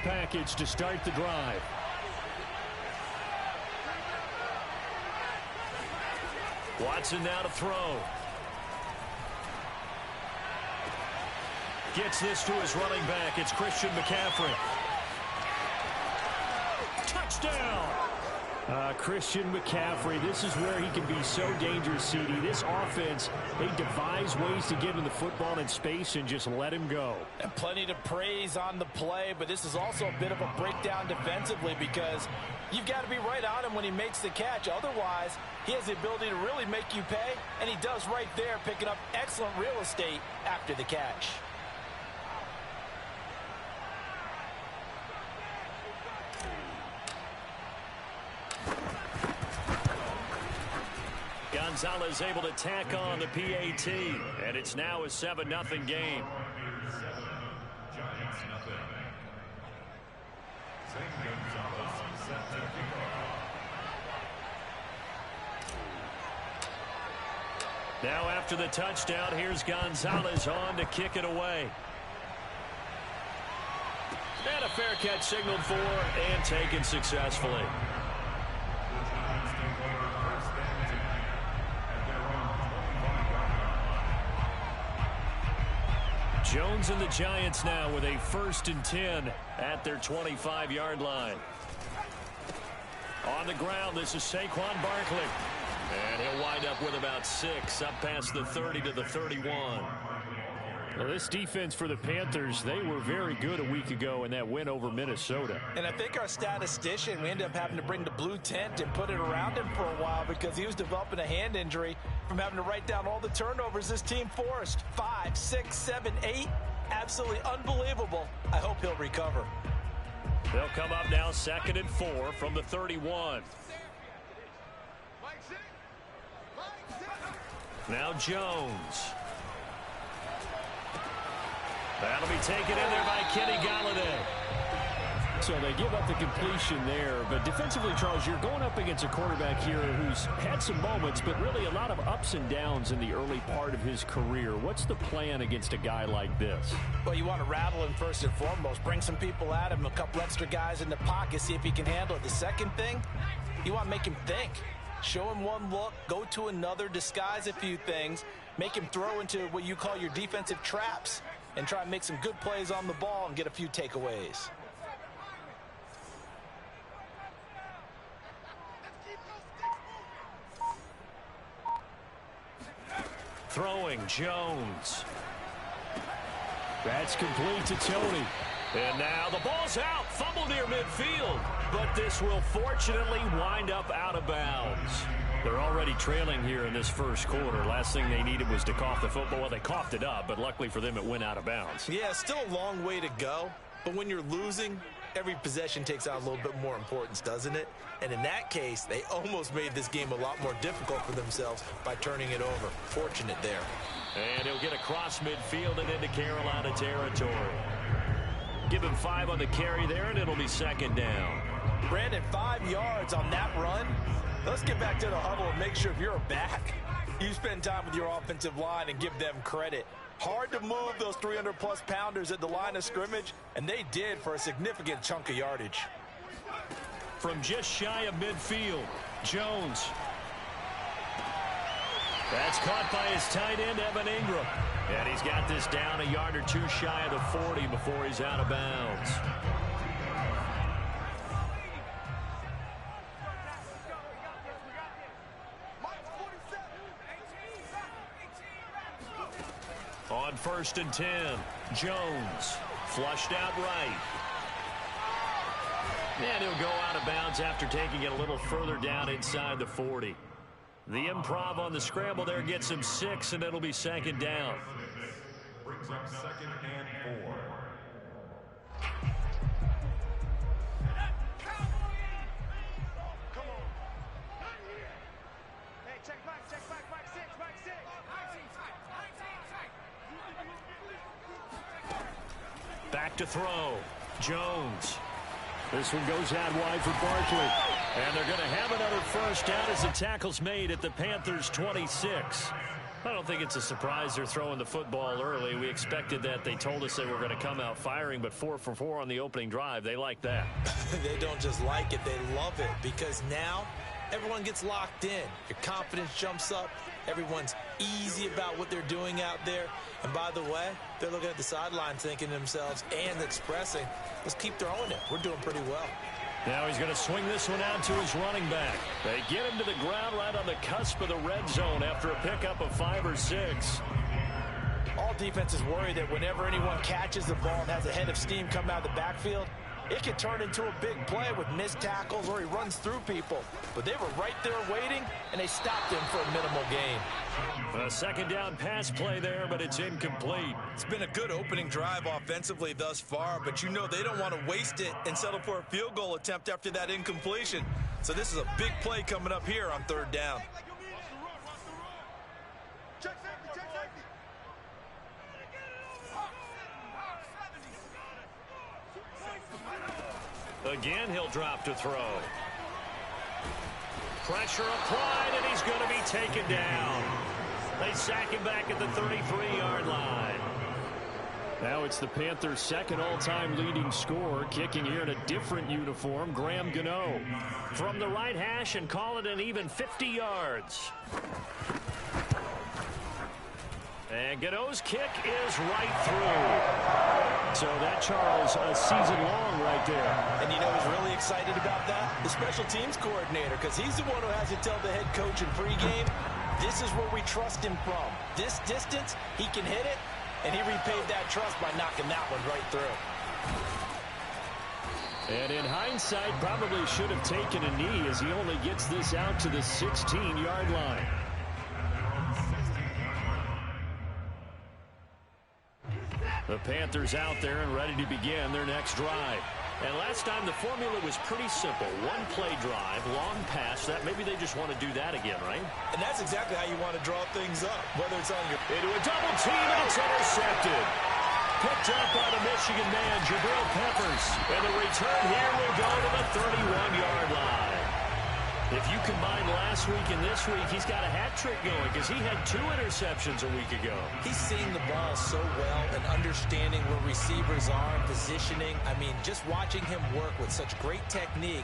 package to start the drive. Watson now to throw. Gets this to his running back. It's Christian McCaffrey. Touchdown! Christian McCaffrey, this is where he can be so dangerous, CD. This offense, they devise ways to get him the football in space and just let him go. And plenty to praise on the play, but this is also a bit of a breakdown defensively because you've got to be right on him when he makes the catch. Otherwise, he has the ability to really make you pay, and he does right there, picking up excellent real estate after the catch. Gonzalez able to tack on the PAT, and it's now a 7-0 game. Now after the touchdown, here's Gonzalez on to kick it away. And a fair catch signaled for and taken successfully. Jones and the Giants now with a 1st and 10 at their 25-yard line. On the ground, this is Saquon Barkley. And he'll wind up with about 6 up past the 30 to the 31. Well, this defense for the Panthers, they were very good a week ago in that win over Minnesota. And I think our statistician, we ended up having to bring the blue tent and put it around him for a while because he was developing a hand injury from having to write down all the turnovers this team forced. 5, 6, 7, 8. Absolutely unbelievable. I hope he'll recover. They'll come up now 2nd and 4 from the 31. Now Jones. That'll be taken in there by Kenny Golladay. So they give up the completion there. But defensively, Charles, you're going up against a quarterback here who's had some moments, but really a lot of ups and downs in the early part of his career. What's the plan against a guy like this? Well, you want to rattle him first and foremost. Bring some people at him, a couple extra guys in the pocket, see if he can handle it. The second thing, you want to make him think. Show him one look, go to another, disguise a few things, make him throw into what you call your defensive traps, and try and make some good plays on the ball and get a few takeaways. Throwing Jones. That's complete to Tony. And now the ball's out. Fumble near midfield. But this will fortunately wind up out of bounds. They're already trailing here in this first quarter. Last thing they needed was to cough the football. Well, they coughed it up, but luckily for them, it went out of bounds. Yeah, still a long way to go. But when you're losing, every possession takes on a little bit more importance, doesn't it? And in that case, they almost made this game a lot more difficult for themselves by turning it over. Fortunate there. And he'll get across midfield and into Carolina territory. Give him 5 on the carry there, and it'll be 2nd down. Brandon, 5 yards on that run. Let's get back to the huddle and make sure if you're a back, you spend time with your offensive line and give them credit. Hard to move those 300-plus pounders at the line of scrimmage, and they did for a significant chunk of yardage. From just shy of midfield, Jones. That's caught by his tight end, Evan Ingram. And he's got this down a yard or two shy of the 40 before he's out of bounds. On 1st and 10, Jones flushed out right. And he'll go out of bounds after taking it a little further down inside the 40. The improv on the scramble there gets him 6, and it'll be 2nd down. Brings up 2nd and 4. Back to throw. Jones. This one goes out wide for Barkley. And they're going to have another first down as the tackle's made at the Panthers' 26. I don't think it's a surprise they're throwing the football early. We expected that. They told us they were going to come out firing, but 4 for 4 on the opening drive. They like that. They don't just like it, they love it, because now everyone gets locked in. Your confidence jumps up. Everyone's easy about what they're doing out there. And by the way, they're looking at the sideline thinking to themselves and expressing, let's keep throwing it. We're doing pretty well. Now he's going to swing this one out to his running back. They get him to the ground right on the cusp of the red zone after a pickup of 5 or 6. All defenses worry that whenever anyone catches the ball and has a head of steam come out of the backfield, it could turn into a big play with missed tackles or he runs through people. But they were right there waiting, and they stopped him for a minimal gain. A second down pass play there, but it's incomplete. It's been a good opening drive offensively thus far, but you know they don't want to waste it and settle for a field goal attempt after that incompletion. So this is a big play coming up here on 3rd down. Again, he'll drop to throw. Pressure applied, and he's going to be taken down. They sack him back at the 33-yard line. Now it's the Panthers' second all-time leading scorer, kicking here in a different uniform, Graham Gano. From the right hash and call it an even 50 yards. And Gano's kick is right through. So that, Charles, a season long right there. And you know who's really excited about that? The special teams coordinator, because he's the one who has to tell the head coach in pregame, this is where we trust him from. This distance, he can hit it, and he repaid that trust by knocking that one right through. And in hindsight, probably should have taken a knee as he only gets this out to the 16-yard line. The Panthers out there and ready to begin their next drive. And last time the formula was pretty simple. One play drive, long pass. That maybe they just want to do that again, right? And that's exactly how you want to draw things up, whether it's on your... Into a double team, and it's intercepted. Picked up by the Michigan man, Jabril Peppers. And the return here will go to the 31-yard line. If you combine last week and this week, he's got a hat trick going because he had 2 interceptions a week ago. He's seeing the ball so well and understanding where receivers are and positioning. I mean, just watching him work with such great technique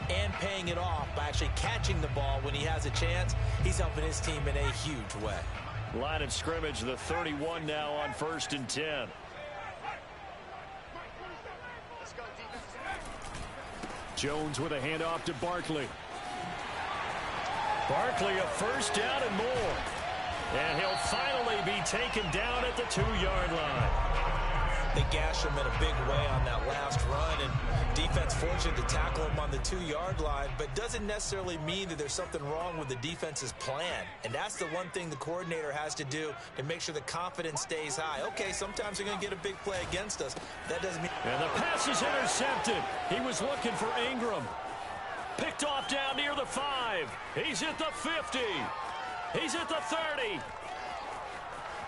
and paying it off by actually catching the ball when he has a chance, he's helping his team in a huge way. Line of scrimmage, the 31 now on 1st and 10. Jones with a handoff to Barkley. Barkley a first down and more. And he'll finally be taken down at the 2-yard line. They gashed him in a big way on that last run, and defense fortunate to tackle him on the 2-yard line, but doesn't necessarily mean that there's something wrong with the defense's plan. And that's the one thing the coordinator has to do to make sure the confidence stays high. Okay, sometimes they're going to get a big play against us. That doesn't mean... And the pass is intercepted. He was looking for Ingram. Picked off down near the 5. He's at the 50. He's at the 30.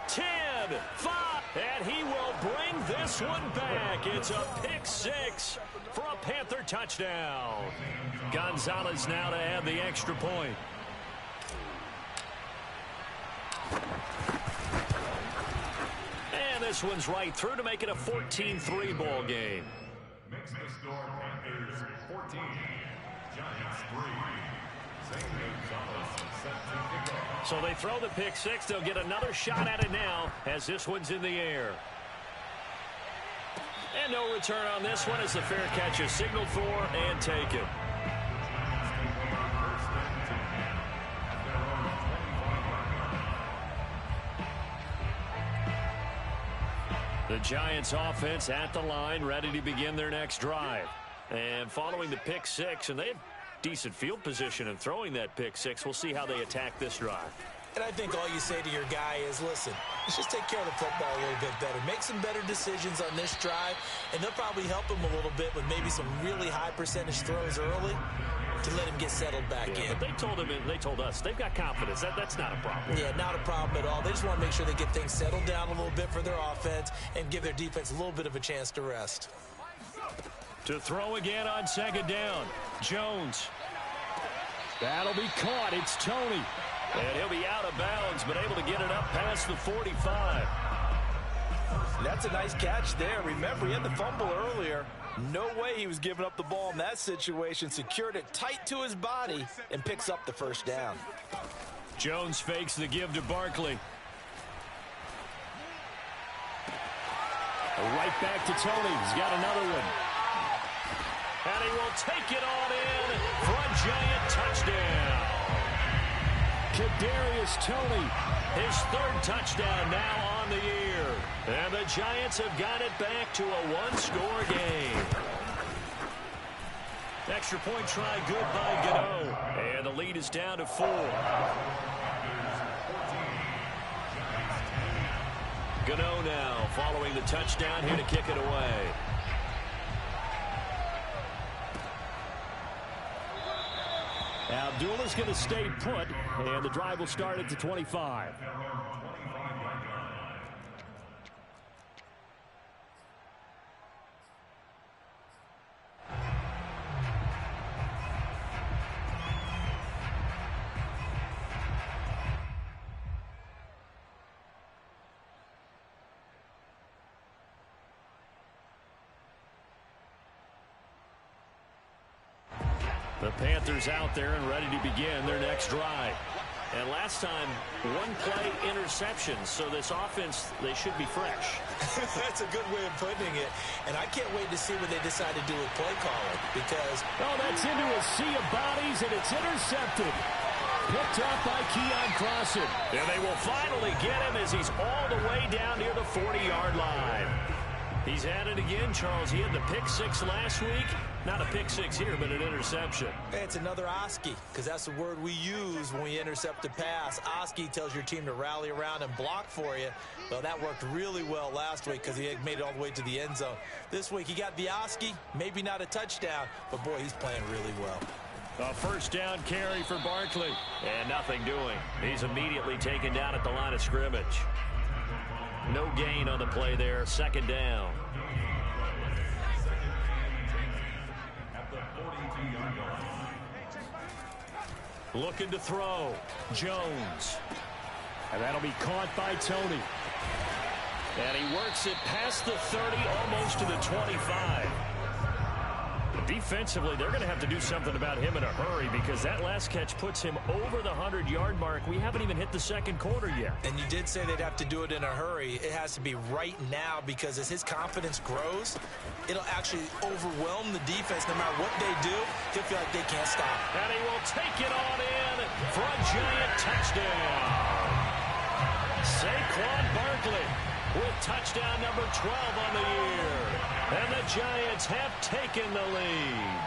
10, 5, and he will bring this one back. It's a pick 6 for a Panther touchdown. Gonzalez now to add the extra point. And this one's right through to make it a 14-3 ball game. Makes the score Panthers 14, Giants 3. St. Gonzalez set to kick off. So they throw the pick 6. They'll get another shot at it now as this one's in the air. And no return on this one as the fair catch is signaled for and taken. The Giants offense at the line, ready to begin their next drive. And following the pick 6, and they have decent field position in throwing that pick 6. We'll see how they attack this drive. And I think all you say to your guy is, listen, let's just take care of the football a little bit better. Make some better decisions on this drive, and they'll probably help him a little bit with maybe some really high percentage throws early to let him get settled back in. But they told him, and they told us, they've got confidence. That's not a problem. Yeah, not a problem at all. They just want to make sure they get things settled down a little bit for their offense and give their defense a little bit of a chance to rest. To throw again on second down. Jones. That'll be caught. It's Tony. And he'll be out of bounds, but able to get it up past the 45. That's a nice catch there. Remember, he had the fumble earlier. No way he was giving up the ball in that situation. Secured it tight to his body and picks up the first down. Jones fakes the give to Barkley. Right back to Tony. He's got another one. And he will take it on in for a giant touchdown. Kadarius Toney, his third touchdown now on the year. And the Giants have got it back to a one-score game. Extra point try good by Gano. And the lead is down to 4. Gano now following the touchdown here to kick it away. Abdullah's going to stay put, and the drive will start at the 25. The Panthers out there and ready to begin their next drive. And last time, one play interception. So this offense, they should be fresh. That's a good way of putting it. And I can't wait to see what they decide to do with play calling. Because, oh, that's into a sea of bodies, and it's intercepted. Picked up by Keon Crossan. And they will finally get him as he's all the way down near the 40-yard line. He's at it again, Charles. He had the pick six last week. Not a pick six here, but an interception. Hey, it's another Oski, because that's the word we use when we intercept a pass. Oski tells your team to rally around and block for you. Well, that worked really well last week because he had made it all the way to the end zone. This week, he got the Oski, maybe not a touchdown, but, boy, he's playing really well. A first down carry for Barkley. And nothing doing. He's immediately taken down at the line of scrimmage. No gain on the play there. Second down. Looking to throw. Jones. And that'll be caught by Toney. And he works it past the 30, almost to the 25. Defensively, they're going to have to do something about him in a hurry because that last catch puts him over the 100-yard mark. We haven't even hit the second quarter yet. And you did say they'd have to do it in a hurry. It has to be right now because as his confidence grows, it'll actually overwhelm the defense. No matter what they do, he'll feel like they can't stop. And he will take it on in for a giant touchdown. Saquon Barkley with touchdown number 12 on the year. And the Giants have taken the lead.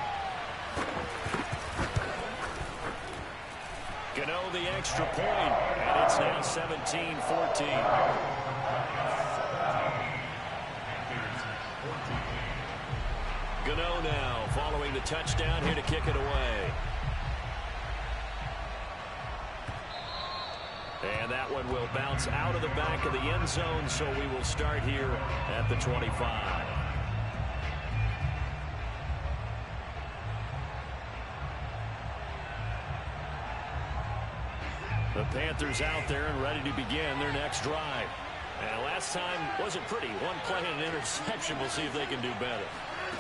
Gano the extra point, and it's now 17-14. Gano now following the touchdown here to kick it away. And that one will bounce out of the back of the end zone, so we will start here at the 25. The Panthers out there and ready to begin their next drive. And last time wasn't pretty. One play and an interception. We'll see if they can do better.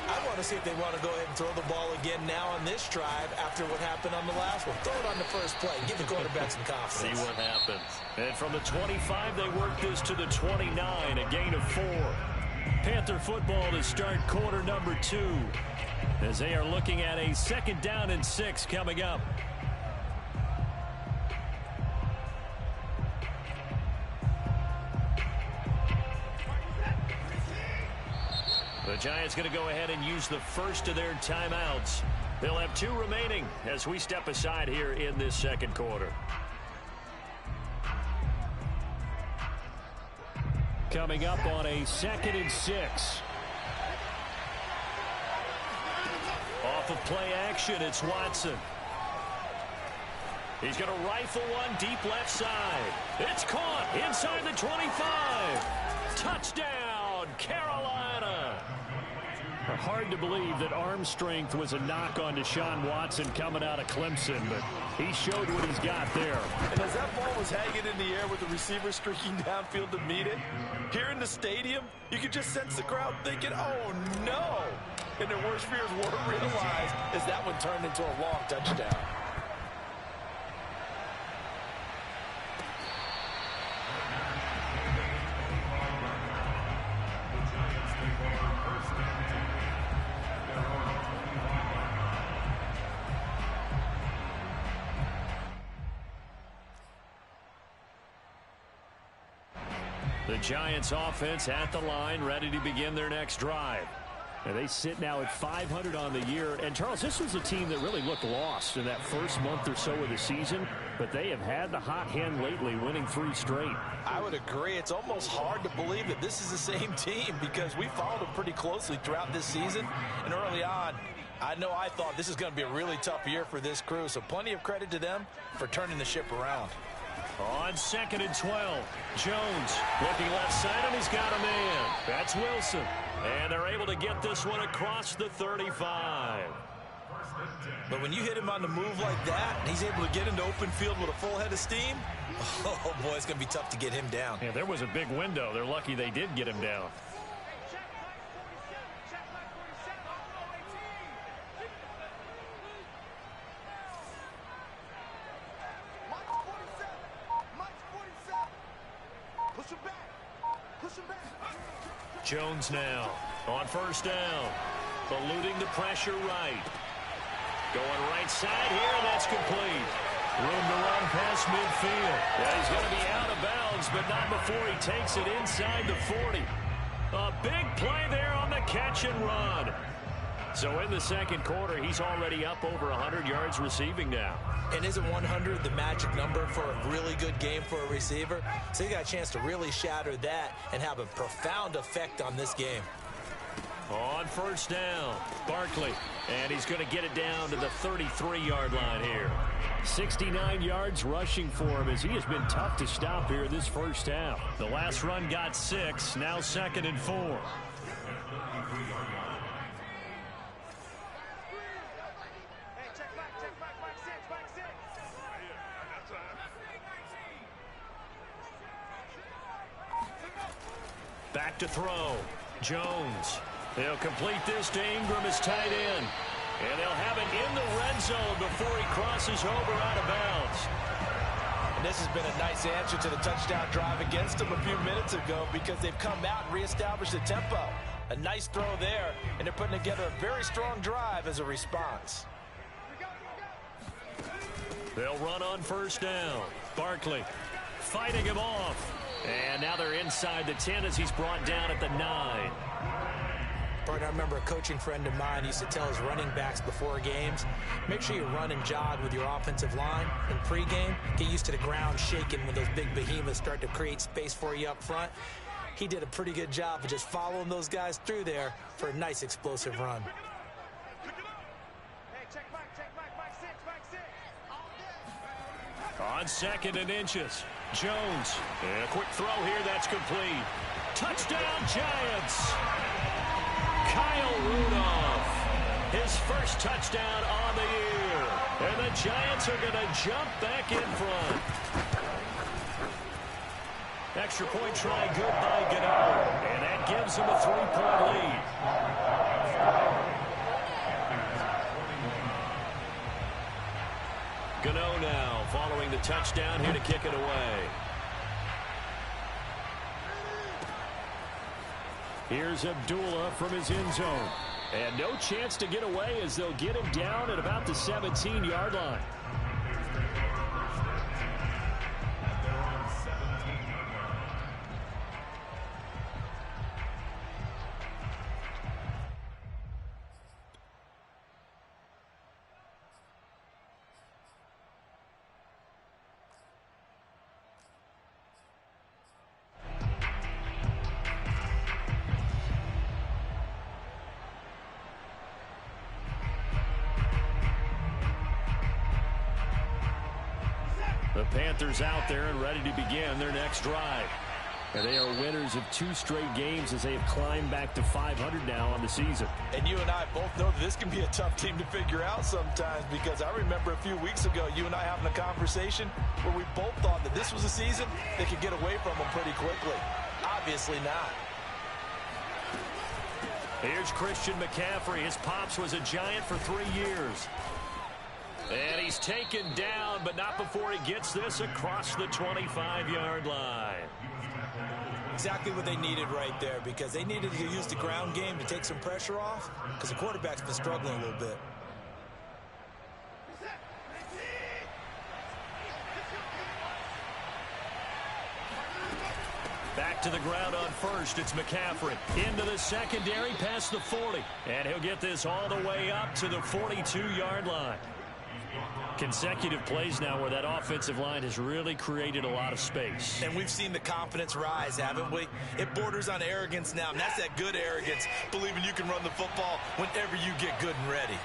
I want to see if they want to go ahead and throw the ball again now on this drive after what happened on the last one. Throw it on the first play. Give the quarterback some confidence. See what happens. And from the 25, they work this to the 29, a gain of 4. Panther football to start quarter number 2 as they are looking at a second down and 6 coming up. The Giants going to go ahead and use the first of their timeouts. They'll have 2 remaining as we step aside here in this second quarter. Coming up on a 2nd and 6. Off of play action, it's Watson. He's going to rifle one deep left side. It's caught inside the 25. Touchdown, Carolina. hard to believe that arm strength was a knock on Deshaun Watson coming out of Clemson, but he showed what he's got there. And as that ball was hanging in the air with the receiver streaking downfield to meet it, here in the stadium, you could just sense the crowd thinking, oh, no. And their worst fears were realized as that one turned into a long touchdown. The Giants offense at the line, ready to begin their next drive. And they sit now at 500 on the year. And, Charles, this was a team that really looked lost in that first month or so of the season. But they have had the hot hand lately, winning 3 straight. I would agree. It's almost hard to believe that this is the same team because we followed them pretty closely throughout this season. And early on, I thought this is going to be a really tough year for this crew. So plenty of credit to them for turning the ship around. On 2nd and 12, Jones looking left side, and he's got a man. That's Wilson. And they're able to get this one across the 35. But when you hit him on the move like that, and he's able to get into open field with a full head of steam, oh, boy, it's going to be tough to get him down. Yeah, there was a big window. They're lucky they did get him down. Jones now on 1st down, eluding the pressure right. Going right side here, and that's complete. Room to run past midfield. Yeah, he's going to be out of bounds, but not before he takes it inside the 40. A big play there on the catch and run. So in the second quarter, he's already up over 100 yards receiving now. And isn't 100 the magic number for a really good game for a receiver? So he got a chance to really shatter that and have a profound effect on this game. On 1st down, Barkley, and he's going to get it down to the 33-yard line here. 69 yards rushing for him as he has been tough to stop here this first half. The last run got 6, now 2nd and 4. Back to throw. Jones. They'll complete this to Ingram as tight end. And they'll have it in the red zone before he crosses over out of bounds. And this has been a nice answer to the touchdown drive against them a few minutes ago because they've come out and reestablished the tempo. A nice throw there, and they're putting together a very strong drive as a response. They'll run on 1st down. Barkley fighting him off. And now they're inside the 10 as he's brought down at the 9. Partner, I remember a coaching friend of mine used to tell his running backs before games, make sure you run and jog with your offensive line in pregame. Get used to the ground shaking when those big behemoths start to create space for you up front. He did a pretty good job of just following those guys through there for a nice explosive run. On 2nd and inches, Jones. And a quick throw here, that's complete. Touchdown, Giants! Kyle Rudolph, his first touchdown on the year. And the Giants are going to jump back in front. Extra point try good by Gano. And that gives him a 3-point lead. Gano now following the touchdown here to kick it away. Here's Abdullah from his end zone. And no chance to get away as they'll get him down at about the 17-yard line. The Panthers out there and ready to begin their next drive. And they are winners of 2 straight games as they have climbed back to 500 now on the season. And you and I both know this can be a tough team to figure out sometimes, because I remember a few weeks ago you and I having a conversation where we both thought that this was a season that could get away from them pretty quickly. Obviously not. Here's Christian McCaffrey. His pops was a Giant for 3 years. And he's taken down, but not before he gets this across the 25-yard line. Exactly what they needed right there, because they needed to use the ground game to take some pressure off, because the quarterback's been struggling a little bit. Back to the ground on first. It's McCaffrey into the secondary past the 40. And he'll get this all the way up to the 42-yard line. Consecutive plays now where that offensive line has really created a lot of space. And we've seen the confidence rise, haven't we? It borders on arrogance now, and that's that good arrogance, believing you can run the football whenever you get good and ready.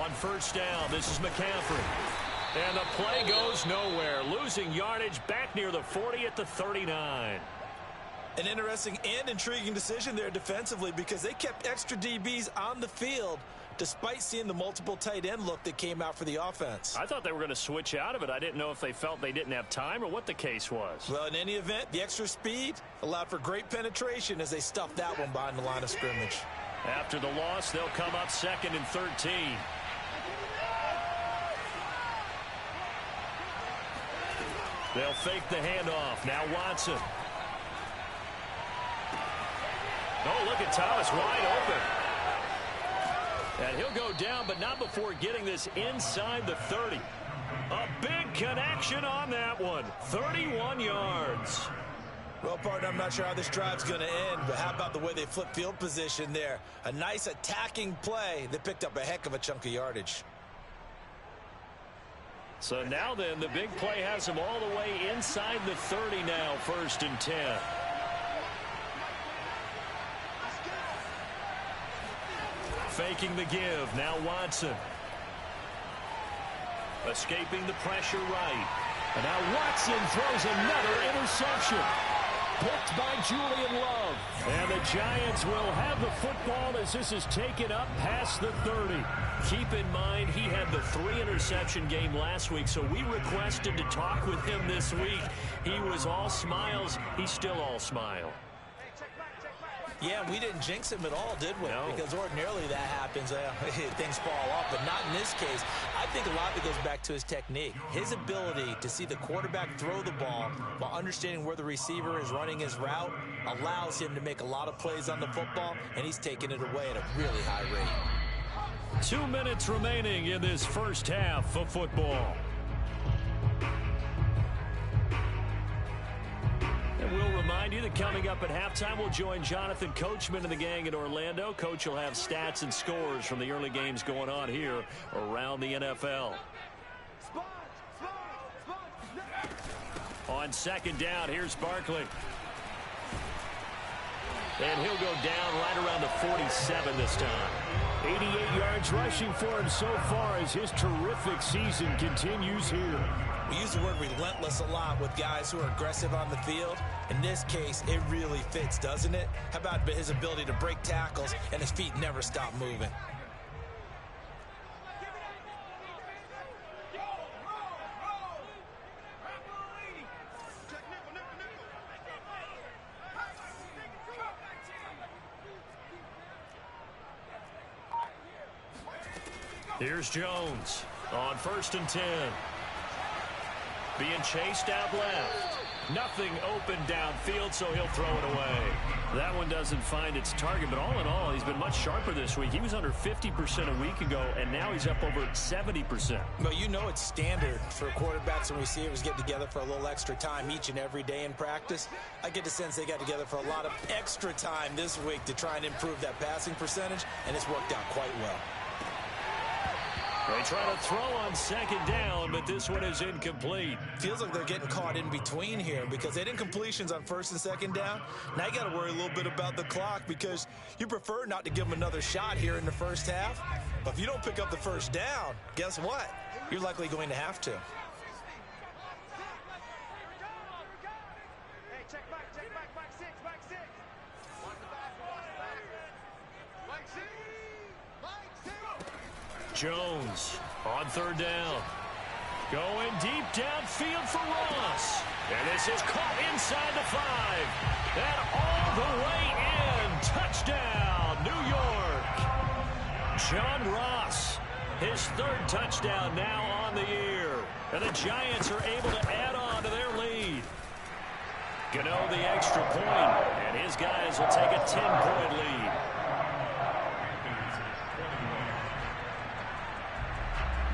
On first down, this is McCaffrey. And the play goes nowhere. Losing yardage back near the 40 at the 39. An interesting and intriguing decision there defensively, because they kept extra DBs on the field despite seeing the multiple tight end look that came out for the offense. I thought they were going to switch out of it. I didn't know if they felt they didn't have time or what the case was. Well, in any event, the extra speed allowed for great penetration as they stuffed that one behind the line of scrimmage. After the loss, they'll come up 2nd and 13. They'll fake the handoff. Now Watson. Oh, look at Thomas wide open. And he'll go down, but not before getting this inside the 30. A big connection on that one. 31 yards. Well, partner, I'm not sure how this drive's going to end, but how about the way they flip field position there? A nice attacking play that picked up a heck of a chunk of yardage. So now then, the big play has them all the way inside the 30 now, 1st and 10. Faking the give. Now Watson. Escaping the pressure right. And now Watson throws another interception. Picked by Julian Love. And the Giants will have the football as this is taken up past the 30. Keep in mind, he had the 3-interception game last week, so we requested to talk with him this week. He was all smiles. He's still all smile. Yeah, we didn't jinx him at all, did we? No. Because ordinarily that happens. Things fall off, but not in this case. I think a lot of it goes back to his technique. His ability to see the quarterback throw the ball while understanding where the receiver is running his route allows him to make a lot of plays on the football, and he's taking it away at a really high rate. 2 minutes remaining in this first half of football. And we'll remind you that coming up at halftime, we'll join Jonathan Coachman and the gang in Orlando. Coach will have stats and scores from the early games going on here around the NFL. On 2nd down, here's Barkley. And he'll go down right around the 47 this time. 88 yards rushing for him so far as his terrific season continues here. We use the word relentless a lot with guys who are aggressive on the field. In this case, it really fits, doesn't it? How about his ability to break tackles and his feet never stop moving? Here's Jones on 1st and 10. Being chased out left. Nothing open downfield, so he'll throw it away. That one doesn't find its target, but all in all, he's been much sharper this week. He was under 50% a week ago, and now he's up over 70%. But you know it's standard for quarterbacks and receivers to get together for a little extra time each and every day in practice. I get the sense they got together for a lot of extra time this week to try and improve that passing percentage, and it's worked out quite well. They try to throw on 2nd down, but this one is incomplete. Feels like they're getting caught in between here because they had incompletions on 1st and 2nd down. Now you got to worry a little bit about the clock because you prefer not to give them another shot here in the first half. But if you don't pick up the 1st down, guess what? You're likely going to have to. Jones on third down. Going deep downfield for Ross. And this is caught inside the 5. And all the way in. Touchdown, New York. John Ross, his 3rd touchdown now on the year. And the Giants are able to add on to their lead. Gano the extra point, and his guys will take a 10-point lead.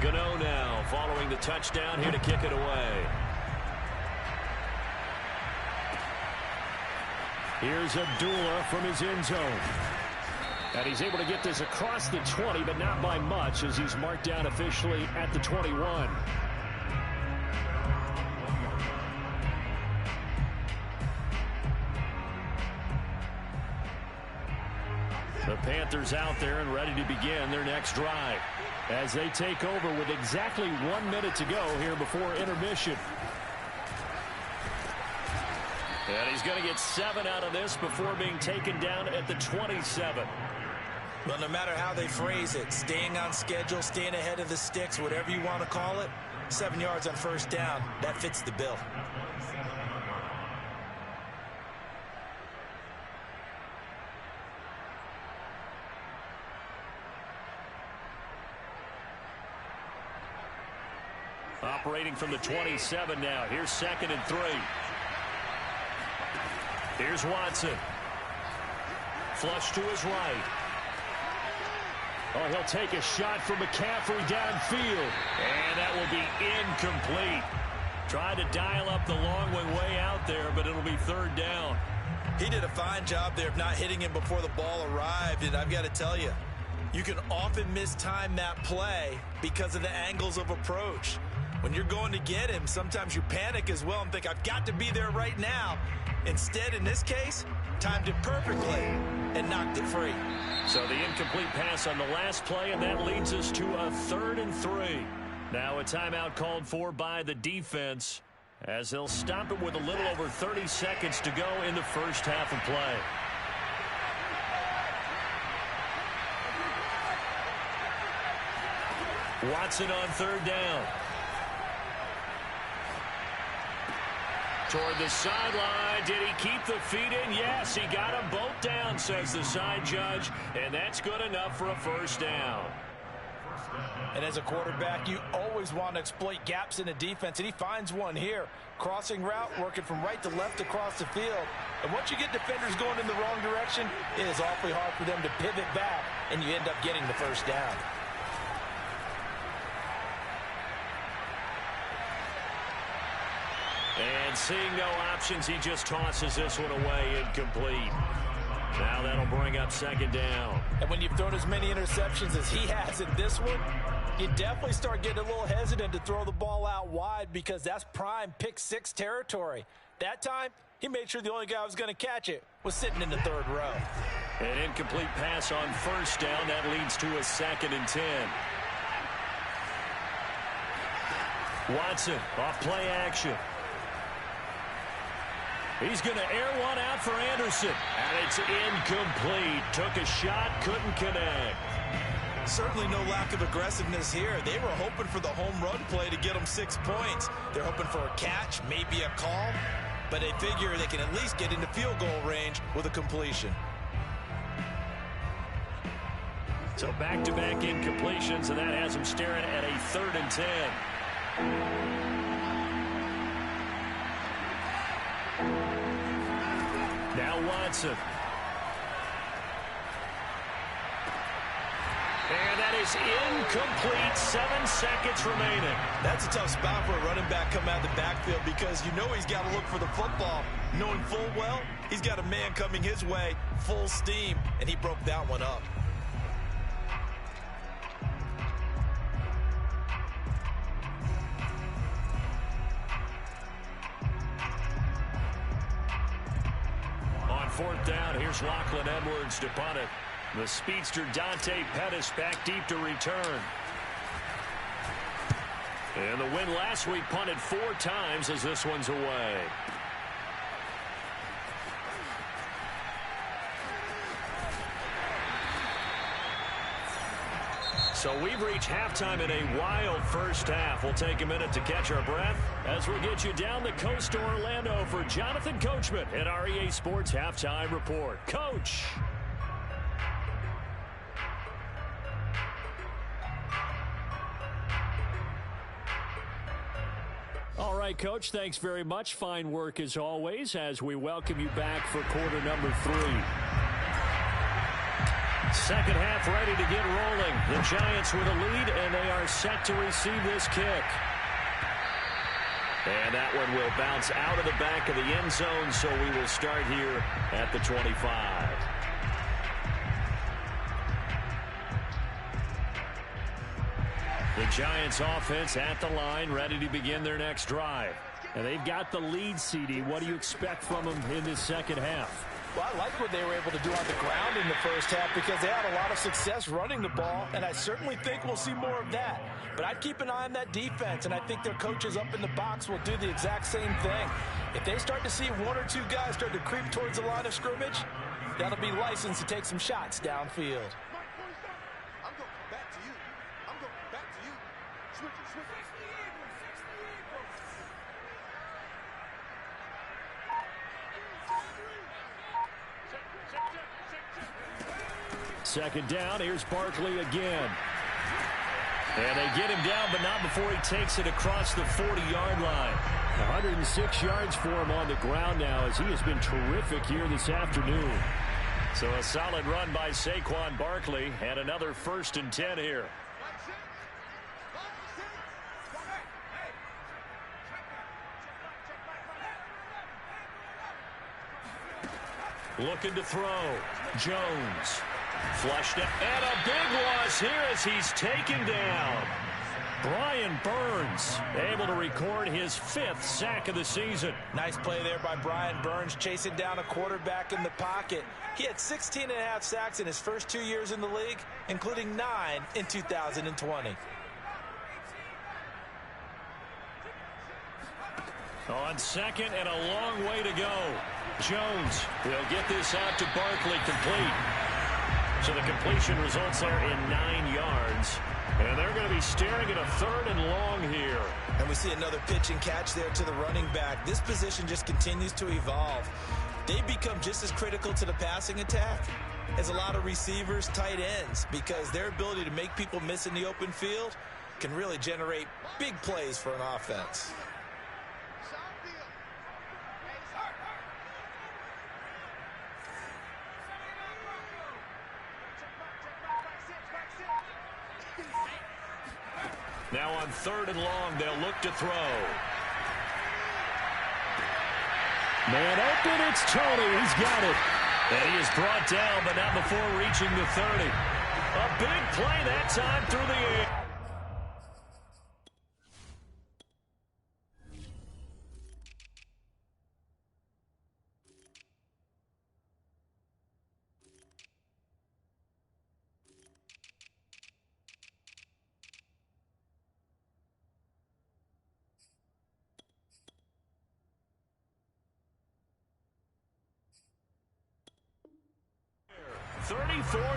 Gano now following the touchdown here to kick it away. Here's Abdullah from his end zone. And he's able to get this across the 20, but not by much as he's marked down officially at the 21. The Panthers out there and ready to begin their next drive as they take over with exactly 1 minute to go here before intermission. And he's going to get 7 out of this before being taken down at the 27. Well, no matter how they phrase it, staying on schedule, staying ahead of the sticks, whatever you want to call it, 7 yards on first down, that fits the bill. Operating from the 27 now. Here's 2nd and 3. Here's Watson. Flush to his right. Oh, he'll take a shot from McCaffrey downfield. And that will be incomplete. Tried to dial up the long one way out there, but it'll be 3rd down. He did a fine job there of not hitting him before the ball arrived, and I've got to tell you, you can often mistime that play because of the angles of approach. When you're going to get him, sometimes you panic as well and think, I've got to be there right now. Instead, in this case, timed it perfectly and knocked it free. So the incomplete pass on the last play, and that leads us to a 3rd and 3. Now a timeout called for by the defense as they'll stop it with a little over 30 seconds to go in the first half of play. Watson on 3rd down. Toward the sideline. Did he keep the feet in? Yes, he got them both down, says the side judge. And that's good enough for a first down. And as a quarterback, you always want to exploit gaps in the defense, and he finds one here. Crossing route, working from right to left across the field. And once you get defenders going in the wrong direction, it is awfully hard for them to pivot back, and you end up getting the first down. And seeing no options, he just tosses this one away, incomplete. Now that'll bring up 2nd down. And when you've thrown as many interceptions as he has in this one, you definitely start getting a little hesitant to throw the ball out wide because that's prime pick 6 territory. That time, he made sure the only guy who was going to catch it was sitting in the 3rd row. An incomplete pass on first down. That leads to a 2nd and 10. Watson off play action. He's going to air one out for Anderson. And it's incomplete. Took a shot, couldn't connect. Certainly no lack of aggressiveness here. They were hoping for the home run play to get them 6 points. They're hoping for a catch, maybe a call, but they figure they can at least get into field goal range with a completion. So back-to-back incompletions, and that has them staring at a 3rd and 10. Now Watson. And that is incomplete. 7 seconds remaining. That's a tough spot for a running back coming out of the backfield because you know he's got to look for the football, knowing full well he's got a man coming his way full steam, and he broke that one up. On 4th down, here's Lachlan Edwards to punt it. The speedster Dante Pettis back deep to return. And the win last week punted 4 times as this one's away. So we've reached halftime in a wild first half. We'll take a minute to catch our breath as we get you down the coast to Orlando for Jonathan Coachman at our EA Sports Halftime Report. Coach. All right, Coach, thanks very much. Fine work as always as we welcome you back for quarter number 3. Second half ready to get rolling. The Giants with a lead, and they are set to receive this kick. And that one will bounce out of the back of the end zone, so we will start here at the 25. The Giants offense at the line, ready to begin their next drive. And they've got the lead, CD. What do you expect from them in this second half? Well, I like what they were able to do on the ground in the first half because they had a lot of success running the ball, and I certainly think we'll see more of that. But I'd keep an eye on that defense, and I think their coaches up in the box will do the exact same thing. If they start to see 1 or 2 guys start to creep towards the line of scrimmage, that'll be licensed to take some shots downfield. Second down, here's Barkley again. And they get him down, but not before he takes it across the 40-yard line. 106 yards for him on the ground now as he has been terrific here this afternoon. So a solid run by Saquon Barkley and another 1st and 10 here. Looking to throw. Jones. Flushed it, and a big loss here as he's taken down. Brian Burns able to record his 5th sack of the season. Nice play there by Brian Burns, chasing down a quarterback in the pocket. He had 16.5 sacks in his first 2 years in the league, including 9 in 2020. On second and a long way to go. Jones will get this out to Barkley, complete. So the completion results there in 9 yards. And they're going to be staring at a 3rd and long here. And we see another pitch and catch there to the running back. This position just continues to evolve. They become just as critical to the passing attack as a lot of receivers, tight ends, because their ability to make people miss in the open field can really generate big plays for an offense. Now on 3rd and long, they'll look to throw. Man open, it's Tony. He's got it. And he is brought down, but not before reaching the 30. A big play that time through the air.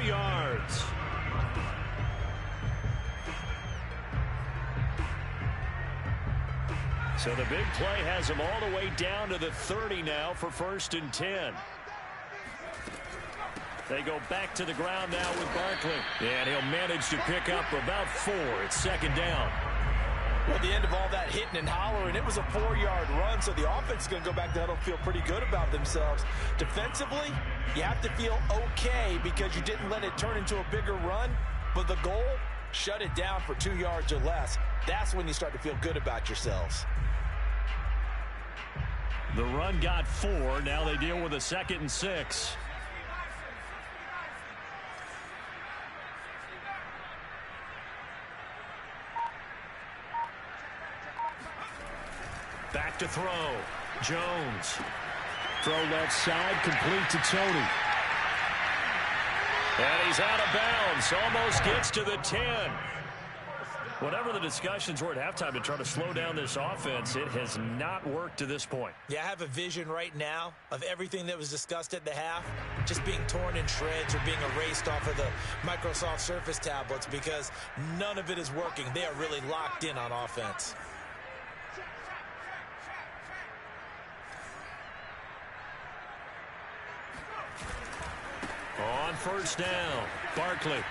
Yards. So the big play has him all the way down to the 30 now for 1st and 10. They go back to the ground now with Barkley. And he'll manage to pick up about 4. It's 2nd down. Well, at the end of all that hitting and hollering, it was a 4-yard run, so the offense is going to go back to huddle, feel pretty good about themselves. Defensively, you have to feel okay because you didn't let it turn into a bigger run, but the goal, shut it down for 2 yards or less. That's when you start to feel good about yourselves. The run got 4. Now they deal with a 2nd and 6. Back to throw. Jones. Throw left side, complete to Tony. And he's out of bounds. Almost gets to the 10. Whatever the discussions were at halftime to try to slow down this offense, it has not worked to this point. Yeah, I have a vision right now of everything that was discussed at the half just being torn in shreds or being erased off of the Microsoft Surface tablets because none of it is working. They are really locked in on offense. On first down, Barkley.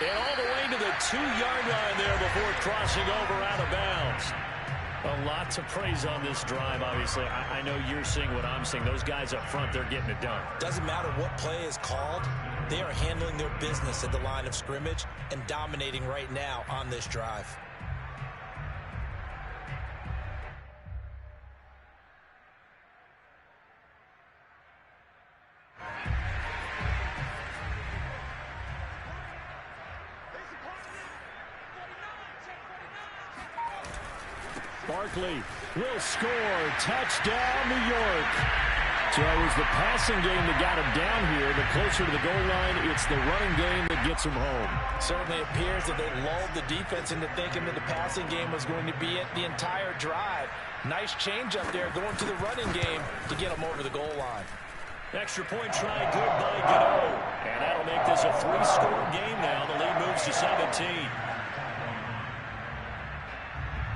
And all the way to the 2-yard line there before crossing over out of bounds. A lot to praise on this drive, obviously. I know you're seeing what I'm seeing. Those guys up front, they're getting it done. Doesn't matter what play is called. They are handling their business at the line of scrimmage and dominating right now on this drive. Barkley will score. Touchdown, New York. So it was the passing game that got him down here. The closer to the goal line, it's the running game that gets him home. Certainly appears that they lulled the defense into thinking that the passing game was going to be it the entire drive. Nice change up there going to the running game to get him over the goal line. Extra point try good by Gano. And that'll make this a 3-score game now. The lead moves to 17.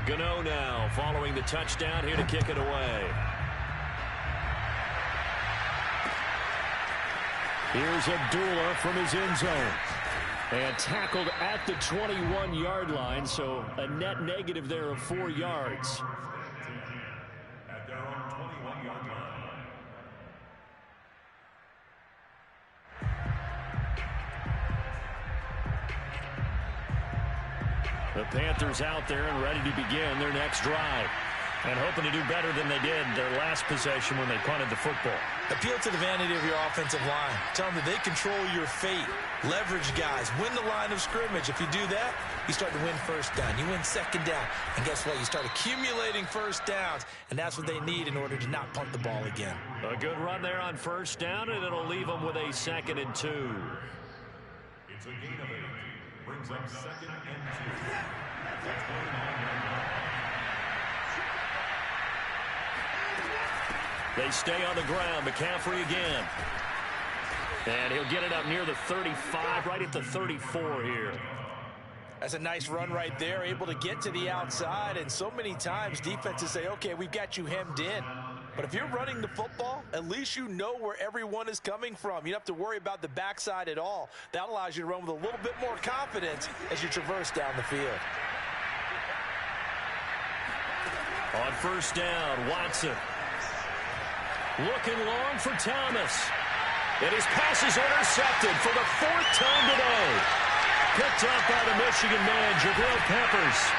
Gano now following the touchdown here to kick it away. Here's Abdullah from his end zone. And tackled at the 21-yard line, so a net negative there of 4 yards. At their own 21-yard line. The Panthers out there and ready to begin their next drive. And hoping to do better than they did their last possession when they punted the football. Appeal to the vanity of your offensive line. Tell them that they control your fate. Leverage guys. Win the line of scrimmage. If you do that, you start to win first down. You win second down. And guess what? You start accumulating first downs. And that's what they need in order to not punt the ball again. A good run there on first down, and it'll leave them with a 2nd and 2. It's a gain of 8. Brings up 2nd and 2. That's 49-yard line. They stay on the ground. McCaffrey again. And he'll get it up near the 35, right at the 34 here. That's a nice run right there, able to get to the outside. And so many times defenses say, okay, we've got you hemmed in. But if you're running the football, at least you know where everyone is coming from. You don't have to worry about the backside at all. That allows you to run with a little bit more confidence as you traverse down the field. On first down, Watson. Looking long for Thomas. And his pass is intercepted for the 4th time today. Picked up by the Michigan man, Jabril Peppers.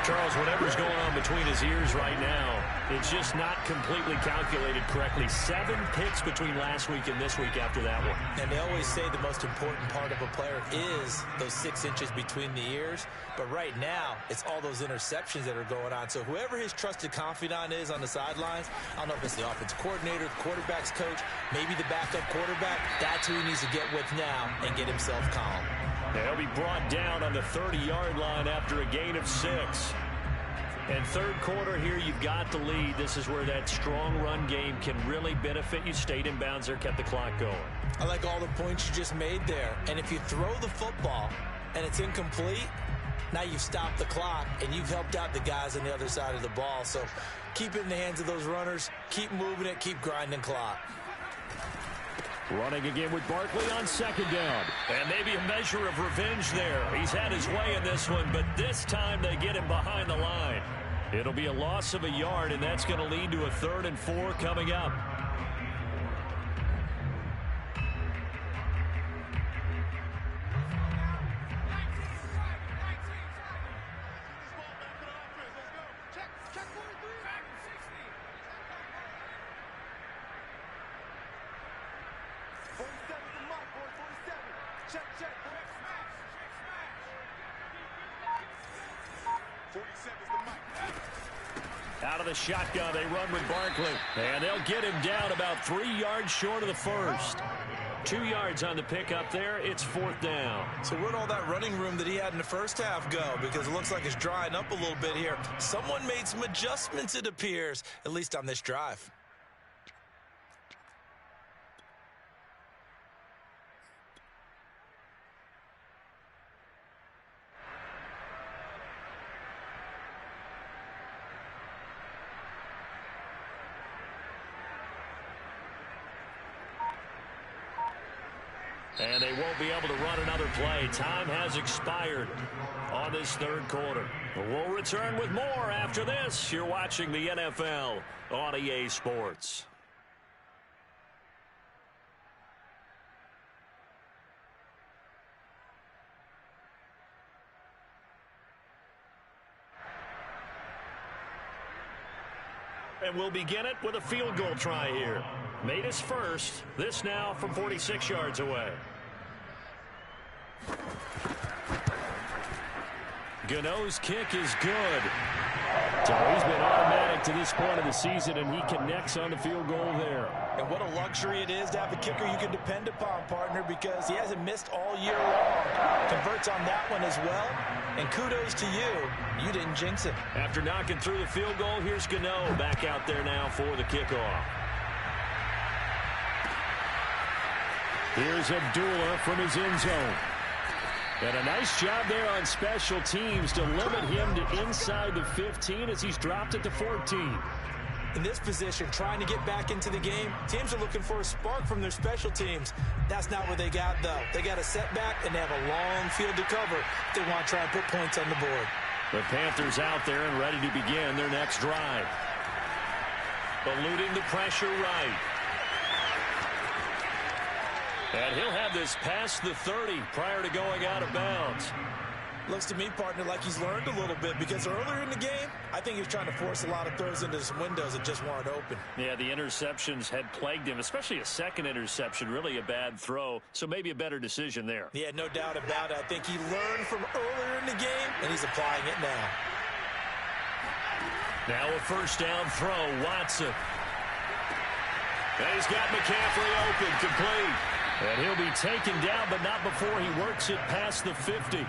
Charles, whatever's going on between his ears right now, it's just not completely calculated correctly. 7 picks between last week and this week after that one. And they always say the most important part of a player is those 6 inches between the ears. But right now, it's all those interceptions that are going on. So whoever his trusted confidant is on the sidelines, I don't know if it's the offensive coordinator, the quarterback's coach, maybe the backup quarterback, that's who he needs to get with now and get himself calm. He'll be brought down on the 30-yard line after a gain of 6. And third quarter here, you've got the lead. This is where that strong run game can really benefit you. Stayed in bounds there, kept the clock going. I like all the points you just made there. And if you throw the football and it's incomplete, now you've stopped the clock and you've helped out the guys on the other side of the ball. So keep it in the hands of those runners. Keep moving it. Keep grinding clock. Running again with Barkley on second down. And maybe a measure of revenge there. He's had his way in this one, but this time they get him behind the line. It'll be a loss of a yard, and that's going to lead to a 3rd and 4 coming up. Out of the shotgun, they run with Barkley. And they'll get him down about 3 yards short of the first. 2 yards on the pickup there. It's 4th down. So where'd all that running room that he had in the first half go? Because it looks like it's drying up a little bit here. Someone made some adjustments, it appears, at least on this drive. And they won't be able to run another play. Time has expired on this 3rd quarter. We'll return with more after this. You're watching the NFL on EA Sports. And we'll begin it with a field goal try here. Made his first. This now from 46 yards away. Gano's kick is good. So he's been automatic to this point of the season, and he connects on the field goal there. And what a luxury it is to have a kicker you can depend upon, partner, because he hasn't missed all year long. Converts on that one as well. And kudos to you. You didn't jinx it. After knocking through the field goal, here's Gano back out there now for the kickoff. Here's Abdullah from his end zone. And a nice job there on special teams to limit him to inside the 15 as he's dropped it to 14. In this position, trying to get back into the game, teams are looking for a spark from their special teams. That's not what they got, though. They got a setback, and they have a long field to cover if they want to try and put points on the board. The Panthers out there and ready to begin their next drive. Eluding the pressure right. And he'll have this past the 30 prior to going out of bounds. Looks to me, partner, like he's learned a little bit, because earlier in the game, I think he was trying to force a lot of throws into some windows that just weren't open. Yeah, the interceptions had plagued him, especially a second interception, really a bad throw, so maybe a better decision there. Yeah, no doubt about it. I think he learned from earlier in the game, and he's applying it now. Now a first down throw, Watson. And he's got McCaffrey open, complete. And he'll be taken down, but not before he works it past the 50.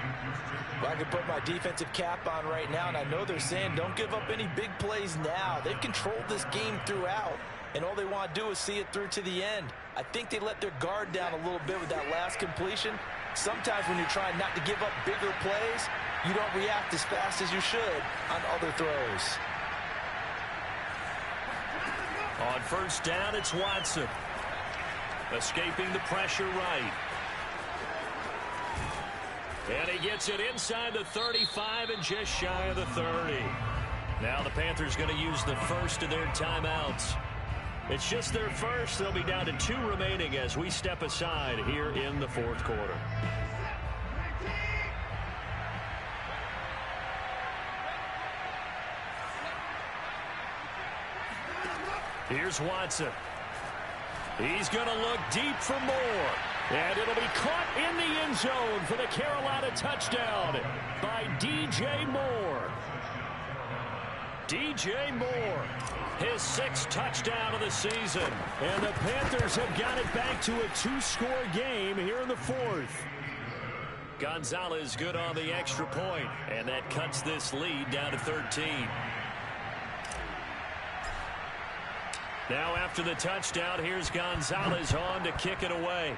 Well, I can put my defensive cap on right now, and I know they're saying don't give up any big plays now. They've controlled this game throughout, and all they want to do is see it through to the end. I think they let their guard down a little bit with that last completion. Sometimes when you're trying not to give up bigger plays, you don't react as fast as you should on other throws. On first down, it's Watson. Escaping the pressure right. And he gets it inside the 35 and just shy of the 30. Now the Panthers going to use the first of their timeouts. It's just their first. They'll be down to 2 remaining as we step aside here in the 4th quarter. Here's Watson. He's going to look deep for more. And it'll be caught in the end zone for the Carolina touchdown by DJ Moore. DJ Moore, his 6th touchdown of the season. And the Panthers have got it back to a 2-score game here in the 4th. Gonzalez good on the extra point, and that cuts this lead down to 13. Now after the touchdown, here's Gonzalez on to kick it away.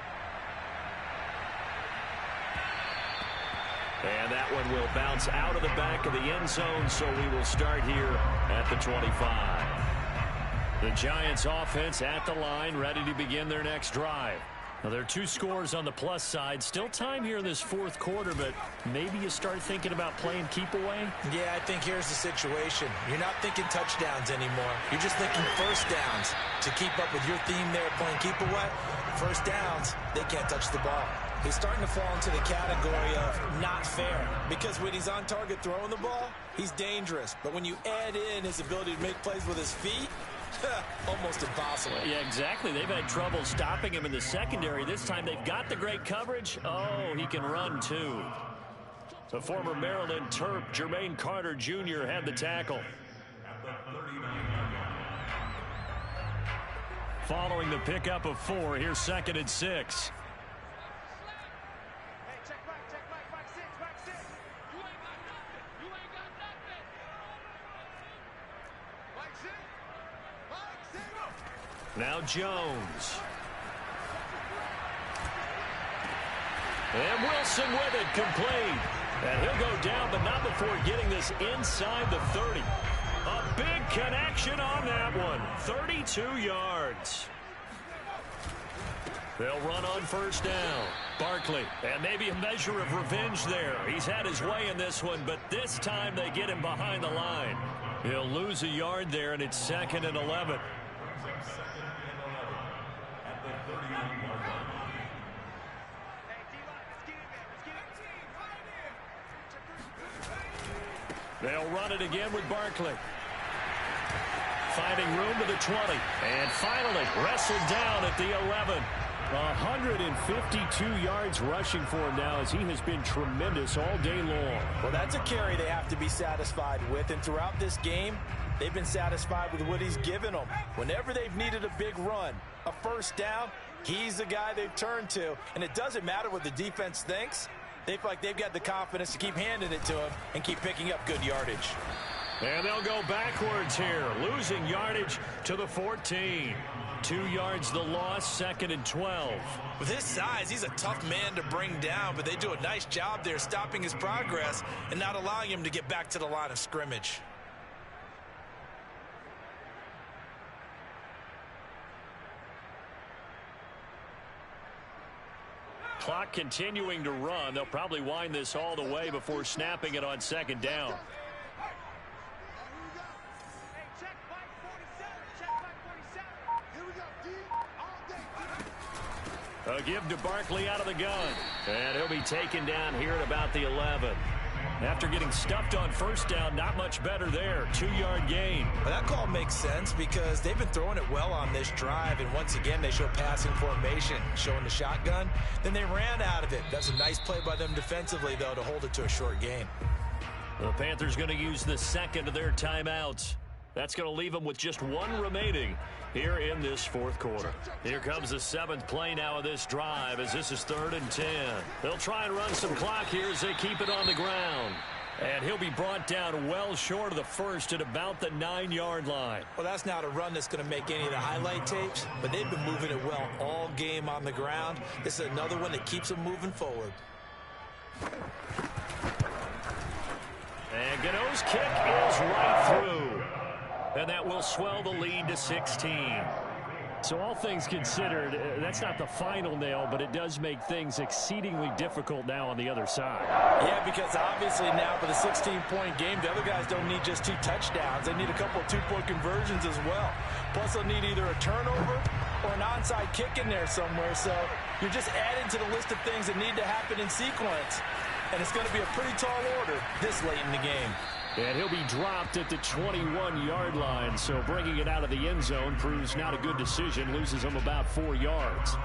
And that one will bounce out of the back of the end zone, so we will start here at the 25. The Giants offense at the line, ready to begin their next drive. Now, there are 2 scores on the plus side. Still time here in this 4th quarter, but maybe you start thinking about playing keep away? Yeah, I think here's the situation. You're not thinking touchdowns anymore. You're just thinking first downs. To keep up with your theme there, playing keep away, first downs, they can't touch the ball. He's starting to fall into the category of not fair, because when he's on target throwing the ball, he's dangerous. But when you add in his ability to make plays with his feet, almost impossible. Yeah, exactly. They've had trouble stopping him in the secondary. This time they've got the great coverage. Oh, he can run too. The former Maryland Terp, Jermaine Carter Jr. had the tackle. following the pickup of 4. Here's 2nd and 6. Now Jones. And Wilson with it, complete. And he'll go down, but not before getting this inside the 30. A big connection on that one. 32 yards. They'll run on 1st down. Barkley, and maybe a measure of revenge there. He's had his way in this one, but this time they get him behind the line. He'll lose a yard there, and it's 2nd and 11. They'll run it again with Barkley. Finding room to the 20. And finally wrestled down at the 11. 152 yards rushing for him now as he has been tremendous all day long. Well, that's a carry they have to be satisfied with. And throughout this game, they've been satisfied with what he's given them. Whenever they've needed a big run, a 1st down, he's the guy they've turned to. And it doesn't matter what the defense thinks. They feel like they've got the confidence to keep handing it to him and keep picking up good yardage. And they'll go backwards here, losing yardage to the 14. 2 yards the loss, 2nd and 12. With his size, he's a tough man to bring down, but they do a nice job there stopping his progress and not allowing him to get back to the line of scrimmage. Clock continuing to run. They'll probably wind this all the way before snapping it on 2nd down. A give to Barkley out of the gun. And he'll be taken down here at about the 11. After getting stuffed on 1st down, not much better there. 2-yard gain. Well, that call makes sense because they've been throwing it well on this drive, and once again they show passing formation, showing the shotgun. Then they ran out of it. That's a nice play by them defensively, though, to hold it to a short gain. The Panthers going to use the 2nd of their timeouts. That's going to leave them with just 1 remaining here in this 4th quarter. Here comes the 7th play now of this drive as this is 3rd and 10. They'll try and run some clock here as they keep it on the ground. And he'll be brought down well short of the 1st at about the 9-yard line. Well, that's not a run that's going to make any of the highlight tapes, but they've been moving it well all game on the ground. This is another one that keeps them moving forward. And Gano's kick is right through. And that will swell the lead to 16. So all things considered, that's not the final nail, but it does make things exceedingly difficult now on the other side. Yeah, because obviously now for the 16-point game, the other guys don't need just 2 touchdowns. They need a couple of 2-point conversions as well. Plus, they'll need either a turnover or an onside kick in there somewhere. So you're just adding to the list of things that need to happen in sequence. And it's going to be a pretty tall order this late in the game. And he'll be dropped at the 21-yard line, so bringing it out of the end zone proves not a good decision, loses him about 4 yards.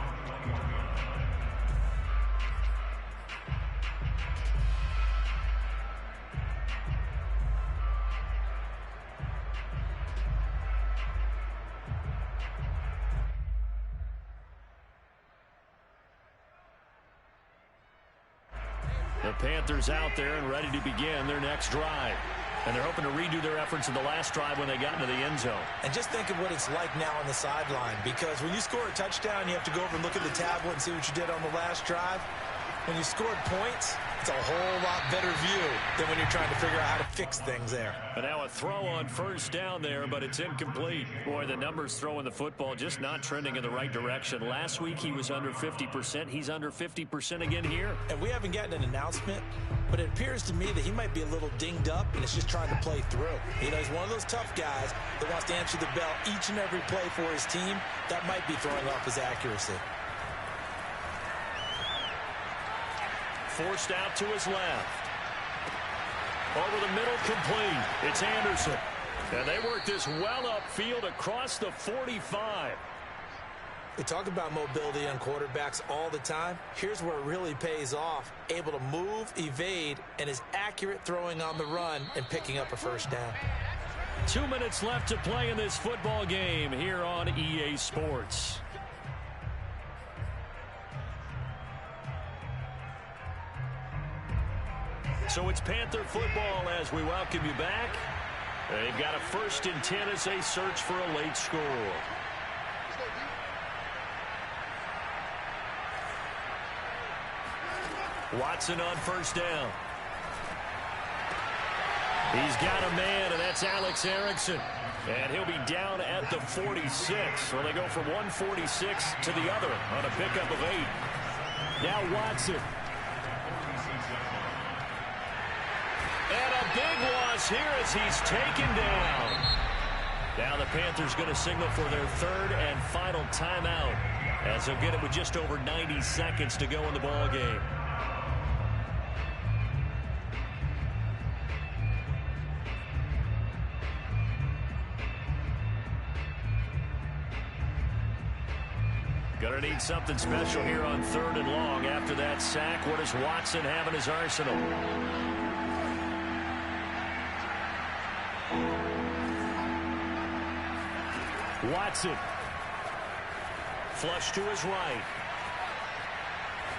The Panthers out there and ready to begin their next drive. And they're hoping to redo their efforts in the last drive when they got into the end zone. And just think of what it's like now on the sideline, because when you score a touchdown, you have to go over and look at the tablet and see what you did on the last drive. When you scored points, it's a whole lot better view than when you're trying to figure out how to fix things there. And now a throw on 1st down there, but it's incomplete. Boy, the numbers throwing the football just not trending in the right direction. Last week he was under 50%. He's under 50% again here. And we haven't gotten an announcement, but it appears to me that he might be a little dinged up and is just trying to play through. You know, he's one of those tough guys that wants to answer the bell each and every play for his team. That might be throwing off his accuracy. Forced out to his left. Over the middle, complete. It's Anderson. And they work this well upfield across the 45. We talk about mobility on quarterbacks all the time. Here's where it really pays off. Able to move, evade, and is accurate throwing on the run and picking up a 1st down. 2 minutes left to play in this football game here on EA Sports. So it's Panther football as we welcome you back. They've got a 1st and 10 as they search for a late score. Watson on 1st down. He's got a man, and that's Alex Erickson. And he'll be down at the 46. So they go from 146 to the other on a pickup of 8. Now Watson. And a big loss here as he's taken down. Now the Panthers going to signal for their 3rd and final timeout as they'll get it with just over 90 seconds to go in the ball game. Going to need something special here on 3rd and long. After that sack, what does Watson have in his arsenal? Watson. Flush to his right.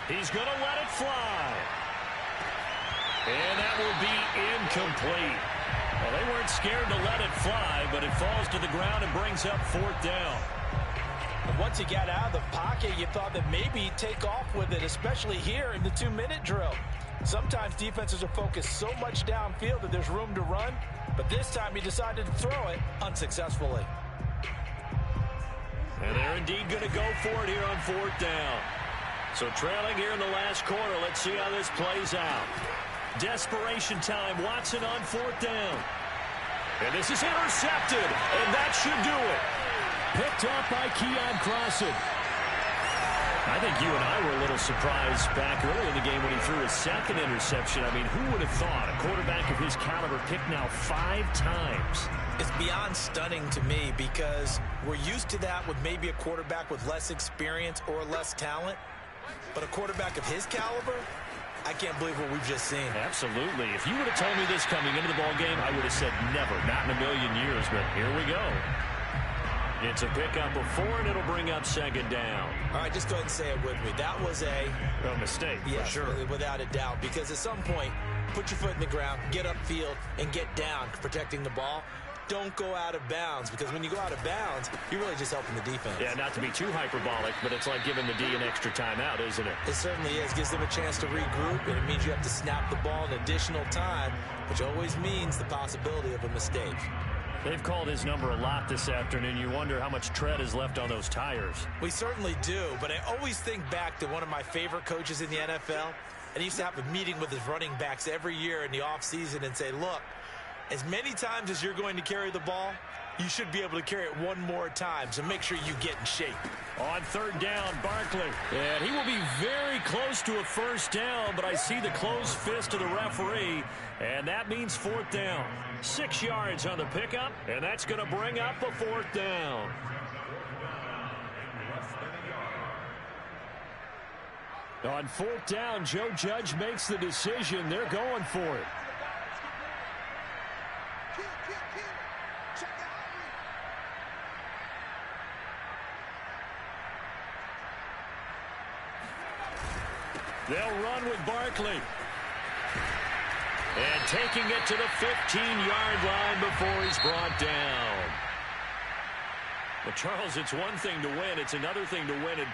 He's going to let it fly. And that will be incomplete. Well, they weren't scared to let it fly, but it falls to the ground and brings up 4th down. And once he got out of the pocket, you thought that maybe he'd take off with it, especially here in the 2-minute drill. Sometimes defenses are focused so much downfield that there's room to run, but this time he decided to throw it unsuccessfully. And they're indeed going to go for it here on 4th down. So trailing here in the last quarter, let's see how this plays out. Desperation time, Watson on 4th down. And this is intercepted, and that should do it. Picked off by Keon Crossen. I think you and I were a little surprised back early in the game when he threw his 2nd interception. I mean, who would have thought a quarterback of his caliber picked now 5 times? It's beyond stunning to me because we're used to that with maybe a quarterback with less experience or less talent. But a quarterback of his caliber, I can't believe what we've just seen. Absolutely. If you would have told me this coming into the ball game, I would have said never, not in a million years. But here we go. It's a pickup of 4, and it'll bring up 2nd down. All right, just go ahead and say it with me. That was a mistake, yes, for sure. Without a doubt, because at some point, put your foot in the ground, get upfield, and get down protecting the ball. Don't go out of bounds, because when you go out of bounds, you're really just helping the defense. Yeah, not to be too hyperbolic, but it's like giving the D an extra timeout, isn't it? It certainly is. Gives them a chance to regroup, and it means you have to snap the ball in additional time, which always means the possibility of a mistake. They've called his number a lot this afternoon. You wonder how much tread is left on those tires. We certainly do, but I always think back to one of my favorite coaches in the NFL, and he used to have a meeting with his running backs every year in the offseason and say, look, as many times as you're going to carry the ball, you should be able to carry it one more time, so make sure you get in shape. On 3rd down, Barkley. And he will be very close to a 1st down, but I see the closed fist of the referee, and that means 4th down. 6 yards on the pickup, and that's going to bring up a 4th down. On 4th down, Joe Judge makes the decision. They're going for it. They'll run with Barkley. And taking it to the 15-yard line before he's brought down. But, Charles, it's one thing to win. It's another thing to win it